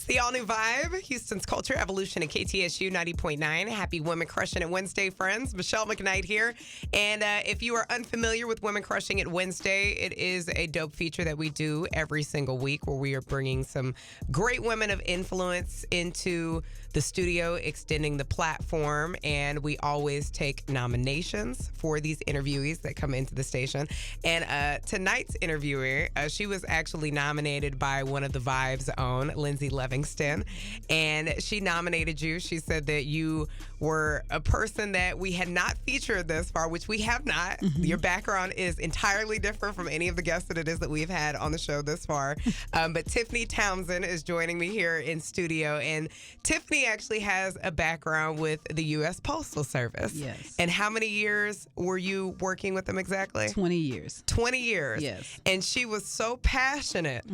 The all-new vibe, Houston's culture, evolution at KTSU 90.9. Happy Women Crushing It Wednesday, friends. Michele McKnight here. And if you are unfamiliar with Women Crushing It Wednesday, it is a dope feature that we do every single week where we are bringing some great women of influence into the studio, extending the platform. And we always take nominations for these interviewees that come into the station. And tonight's interviewer, she was actually nominated by one of the Vibe's own, Lindsay Livingston, and she nominated you. She said that you were a person that we had not featured thus far, which we have not. Mm-hmm. Your background is entirely different from any of the guests that it is that we've had on the show this far. But Tiffany Townsend is joining me here in studio, and Tiffany actually has a background with the U.S. Postal Service. Yes. And how many years were you working with them exactly? 20 years. 20 years. Yes. And she was so passionate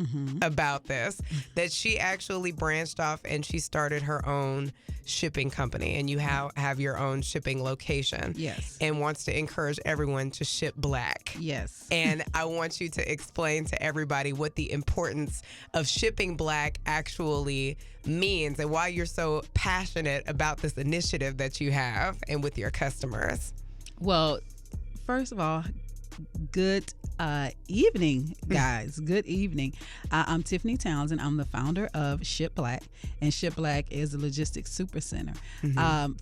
about this that she actually branched off and she started her own shipping company, and you have your own shipping location. Yes. And wants to encourage everyone to ship black. Yes. And I want you to explain to everybody what the importance of shipping black actually means and why you're so passionate about this initiative that you have and with your customers. Well, first of all, good evening, guys. Good evening. I'm Tiffany Townsend. I'm the founder of SHIP Black, and SHIP Black is a logistics super center.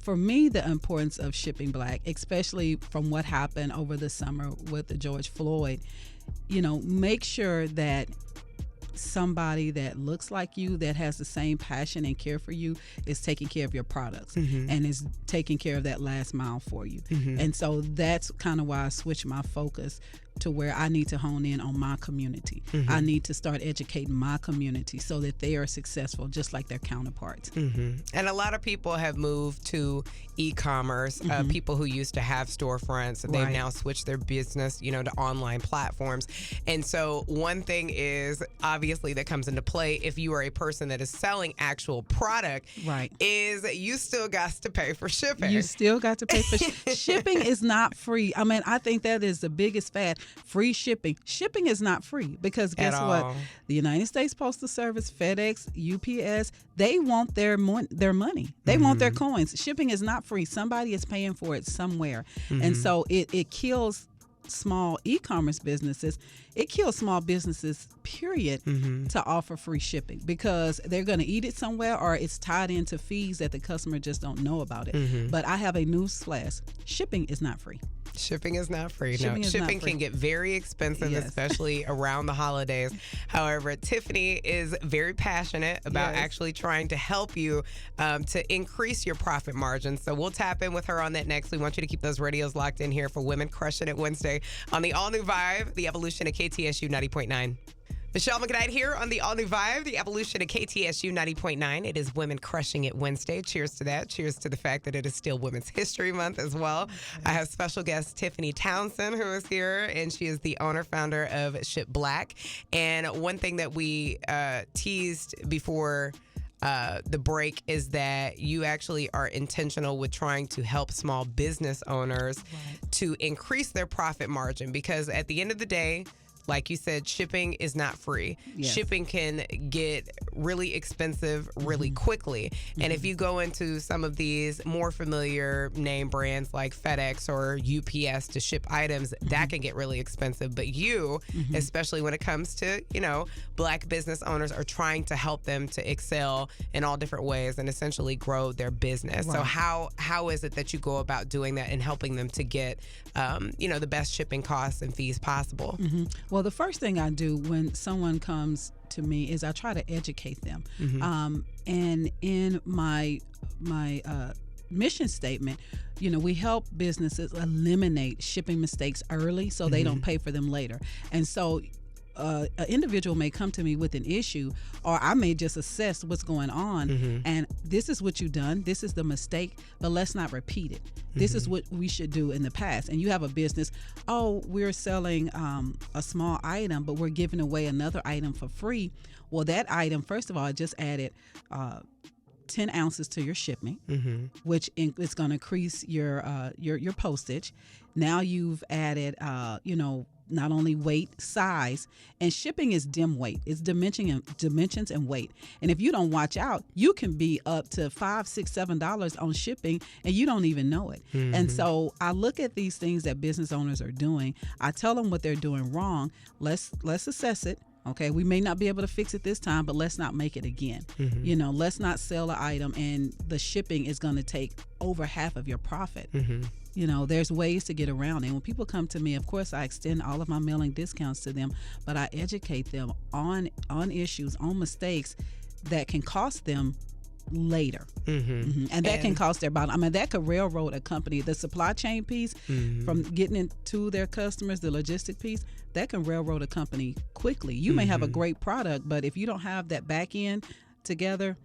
For me, the importance of shipping black, especially from what happened over the summer with the George Floyd, make sure that somebody that looks like you, that has the same passion and care for you, is taking care of your products and is taking care of that last mile for you. And so that's kind of why I switched my focus to where I need to hone in on my community. I need to start educating my community so that they are successful just like their counterparts. And a lot of people have moved to e-commerce. People who used to have storefronts, they've now switched their business, to online platforms. And so one thing is obviously that comes into play if you are a person that is selling actual product, is you still got to pay for shipping. You still got to pay for shipping is not free. I mean, I think that is the biggest fad. Free shipping. Shipping is not free because guess what? The United States Postal Service, FedEx, UPS, they want their money. They want their coins. Shipping is not free. Somebody is paying for it somewhere. And so it kills small e-commerce businesses. It kills small businesses, period, to offer free shipping because they're going to eat it somewhere or it's tied into fees that the customer just don't know about it. But I have a news flash. Shipping is not free. Shipping is not free. Shipping can get very expensive, especially around the holidays. However, Tiffany is very passionate about actually trying to help you to increase your profit margin. So we'll tap in with her on that next. We want you to keep those radios locked in here for Women Crushing It Wednesday on the all-new Vibe, the evolution of KTSU 90.9. Michele McKnight here on the all-new Vibe, the evolution of KTSU 90.9. It is Women Crushing It Wednesday. Cheers to that. Cheers to the fact that it is still Women's History Month as well. I have special guest Tiffany Townsend, who is here, and she is the owner-founder of SHIP Black. And one thing that we teased before the break is that you actually are intentional with trying to help small business owners to increase their profit margin because at the end of the day, like you said, shipping is not free. Shipping can get really expensive really quickly. And if you go into some of these more familiar name brands like FedEx or UPS to ship items, that can get really expensive. But you, especially when it comes to, black business owners, are trying to help them to excel in all different ways and essentially grow their business. So how is it that you go about doing that and helping them to get, the best shipping costs and fees possible? Well, the first thing I do when someone comes to me is I try to educate them. And in my mission statement, we help businesses eliminate shipping mistakes early so they don't pay for them later. And so an individual may come to me with an issue, or I may just assess what's going on, and this is what you've done, this is the mistake, but let's not repeat it. This is what we should do in the past. And you have a business, we're selling a small item, but we're giving away another item for free. Well, that item, first of all, just added 10 ounces to your shipping, which is going to increase your postage. Now you've added, not only weight, size, and shipping is dim weight. It's dimensions and weight. And if you don't watch out, you can be up to $5, $6, $7 on shipping, and you don't even know it. And so I look at these things that business owners are doing. I tell them what they're doing wrong. Let's assess it. Okay, we may not be able to fix it this time, but let's not make it again. Let's not sell an item and the shipping is going to take over half of your profit. There's ways to get around it. And when people come to me, of course, I extend all of my mailing discounts to them, but I educate them on issues, on mistakes that can cost them later. And that can cost their bottom. I mean, that could railroad a company. The supply chain piece, from getting into their customers, the logistic piece, that can railroad a company quickly. You may have a great product, but if you don't have that back end together,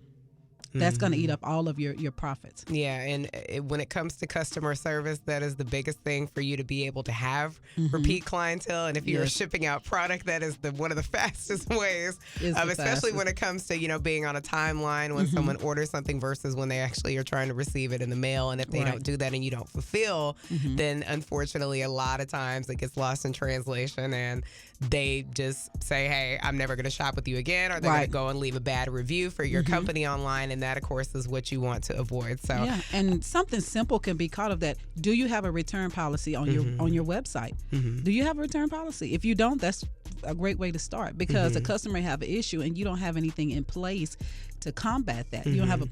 that's going to eat up all of your profits. Yeah, and when it comes to customer service, that is the biggest thing for you to be able to have repeat clientele. And if you're shipping out product, that is one of the fastest ways, especially when it comes to, being on a timeline when someone orders something versus when they actually are trying to receive it in the mail. And if they don't do that and you don't fulfill, then unfortunately a lot of times it gets lost in translation and they just say, hey, I'm never going to shop with you again, or they're going to go and leave a bad review for your company online. And that, of course, is what you want to avoid. So, yeah, and something simple can be caught of that. Do you have a return policy on your website? Do you have a return policy? If you don't, that's a great way to start, because a customer may have an issue and you don't have anything in place to combat that. You don't have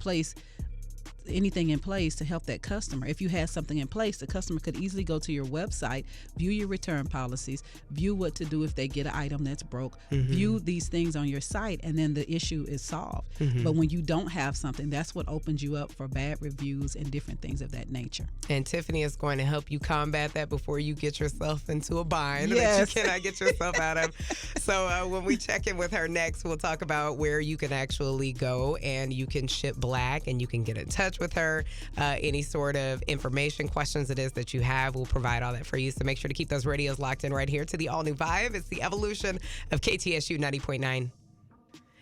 anything in place to help that customer. If you had something in place, the customer could easily go to your website, view your return policies, view what to do if they get an item that's broke, view these things on your site, and then the issue is solved. But when you don't have something, that's what opens you up for bad reviews and different things of that nature. And Tiffany is going to help you combat that before you get yourself into a bind that you cannot get yourself out of. So when we check in with her next, we'll talk about where you can actually go and you can ship black and you can get in touch with her. Any sort of information, questions it is that you have, we'll provide all that for you. So make sure to keep those radios locked in right here to the all-new Vibe. It's the evolution of KTSU 90.9.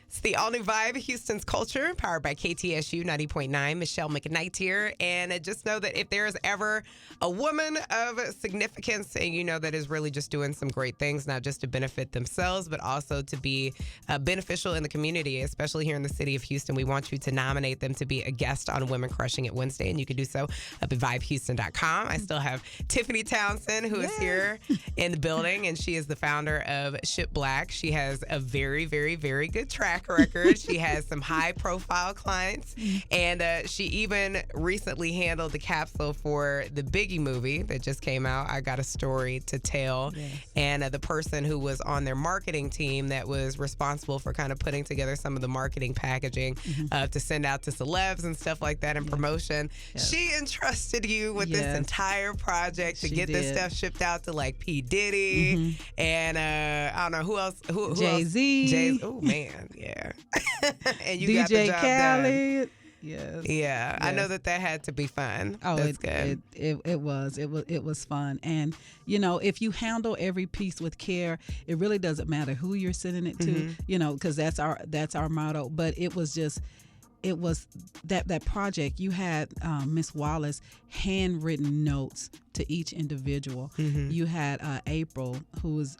It's the all-new Vibe, Houston's culture, powered by KTSU 90.9. Michele McKnight here. And just know that if there is ever a woman of significance and that is really just doing some great things, not just to benefit themselves, but also to be beneficial in the community, especially here in the city of Houston, we want you to nominate them to be a guest on Women Crushing It Wednesday. And you can do so up at vibehouston.com. I still have Tiffany Townsend, who is here in the building, and she is the founder of SHIP Black. She has a very, very, very good track record. She has some high-profile clients, and she even recently handled the capsule for the Biggie movie that just came out. I Got a Story to Tell, and the person who was on their marketing team that was responsible for kind of putting together some of the marketing packaging to send out to celebs and stuff like that and promotion. She entrusted you with this entire project to get this stuff shipped out to like P. Diddy and I don't know who else. Who Jay-Z. Oh man, yeah. And you DJ got the job Khaled. done. Yeah. I know that had to be fun. Oh, that's good. It was fun. And if you handle every piece with care, it really doesn't matter who you're sending it to. Because that's our motto. But it was that project. You had Miss Wallace handwritten notes to each individual. You had April, who was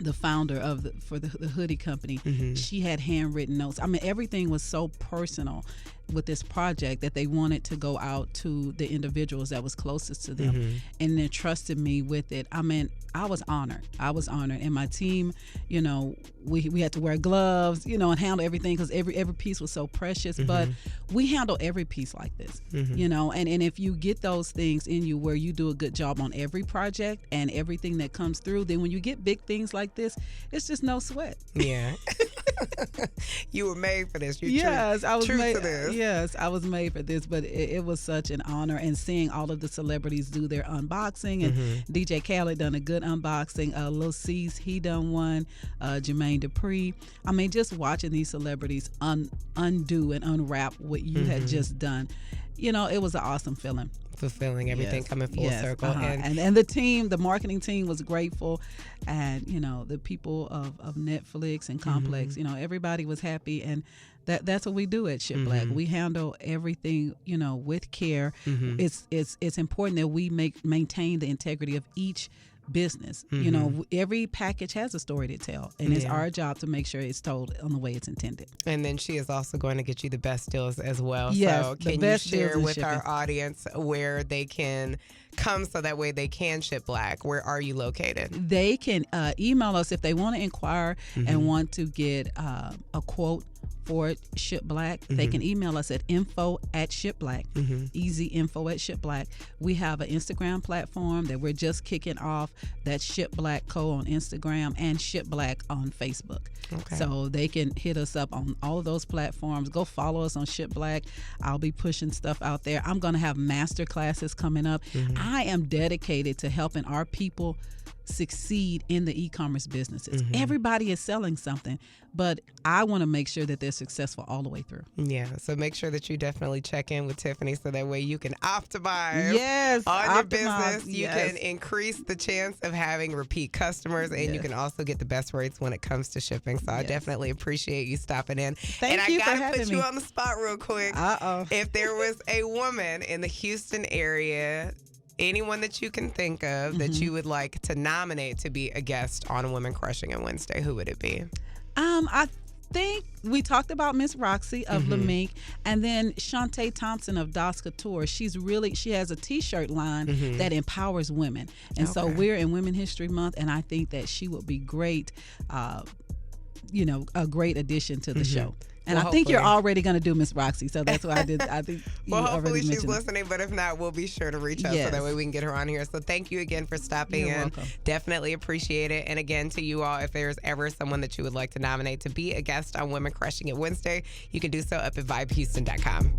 the founder of the hoodie company. She had handwritten notes. I mean, everything was so personal with this project that they wanted to go out to the individuals that was closest to them, and they trusted me with it. I mean, I was honored. And my team, we had to wear gloves, and handle everything because every piece was so precious. But we handle every piece like this, and if you get those things in you where you do a good job on every project and everything that comes through, then when you get big things like this, it's just no sweat. Yeah. You were made for this. I was made for this. Yes, I was made for this, but it was such an honor. And seeing all of the celebrities do their unboxing, and DJ Khaled done a good unboxing. Lil C's, he done one. Jermaine Dupri. I mean, just watching these celebrities undo and unwrap what you had just done. It was an awesome feeling. fulfilling, everything coming full circle. And the team, the marketing team was grateful, and the people of Netflix and Complex, everybody was happy, and that's what we do at SHIP Black. We handle everything with care. It's important that we maintain the integrity of each business. Every package has a story to tell, and it's our job to make sure it's told on the way it's intended. And then she is also going to get you the best deals as well. Yes, so can you share with our audience where they can come so that way they can ship Black? Where are you located? They can email us if they want to inquire and want to get a quote for SHIP Black. They can email us at info@SHIPBlack. Easy info@SHIPBlack. We have an Instagram platform that we're just kicking off. That's SHIP Black Co on Instagram and SHIP Black on Facebook. Okay. So they can hit us up on all of those platforms. Go follow us on SHIP Black. I'll be pushing stuff out there. I'm going to have master classes coming up. I am dedicated to helping our people succeed in the e-commerce businesses. Everybody is selling something, but I want to make sure that they're successful all the way through. Yeah, so make sure that you definitely check in with Tiffany so that way you can optimize on your business. You can increase the chance of having repeat customers, and you can also get the best rates when it comes to shipping. So I definitely appreciate you stopping in. Thank you for having me. And I got to put you on the spot real quick. If there was a woman in the Houston area, anyone that you can think of that you would like to nominate to be a guest on Women Crushing It Wednesday, who would it be? I think we talked about Miss Roxy of LeMink, and then Shantae Thompson of Das Couture. She has a t-shirt line that empowers women. And so we're in Women History Month, and I think that she would be great, a great addition to the show. And I think you're already going to do Miss Roxy, so that's why I did. I think hopefully she's listening, but if not, we'll be sure to reach out so that way we can get her on here. So thank you again for stopping in. You're welcome. Definitely appreciate it. And again, to you all, if there's ever someone that you would like to nominate to be a guest on Women Crushing It Wednesday, you can do so up at vibehouston.com.